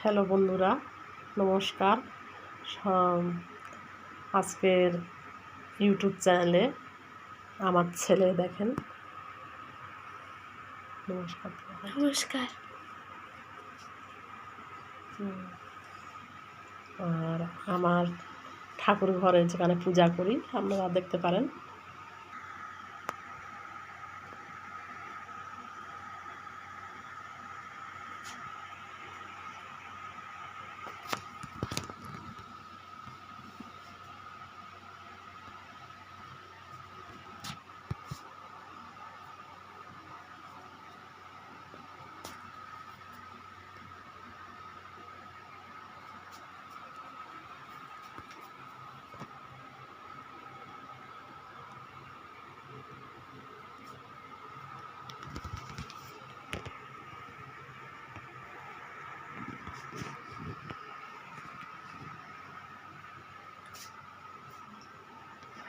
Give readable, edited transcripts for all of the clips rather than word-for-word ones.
Hello বন্ধুরা, নমস্কার। আজকের ইউটিউব চ্যানেলে আমার ছেলে দেখেন। নমস্কার। নমস্কার। আর আমার ঠাকুর ঘরে যেখানে পূজা করি আপনারা দেখতে পারেন।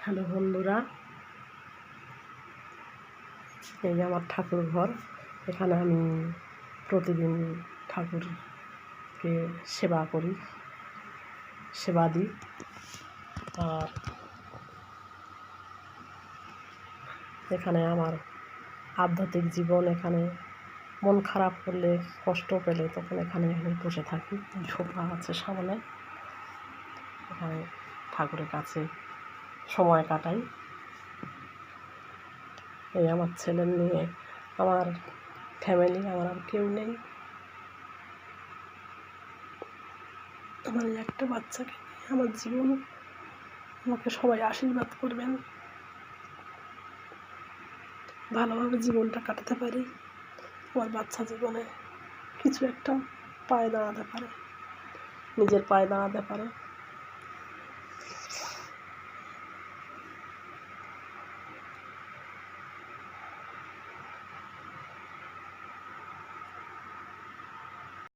হ্যালো বন্ধুরা, এই আমার ঠাকুর ঘর। এখানে আমি প্রতিদিন ঠাকুরকে সেবা করি, সেবা দিই। আর এখানে আমার আধ্যাত্মিক জীবন, এখানে মন খারাপ করলে, কষ্ট পেলে তখন এখানে আমি বসে থাকি। সোফা আছে সামনে, এখানে ঠাকুরের কাছে সময় কাটাই। এই আমার ছেলে নিয়ে আমার ফ্যামিলি, আমার আর কেউ নেই। আমার এই একটা বাচ্চাকে নিয়ে আমার জীবন। আমাকে সবাই আশীর্বাদ করবেন, ভালোভাবে জীবনটা কাটাতে পারি, আমার বাচ্চা জীবনে কিছু একটা পায়ে দাঁড়াতে পারে, নিজের পায়ে দাঁড়াতে পারে।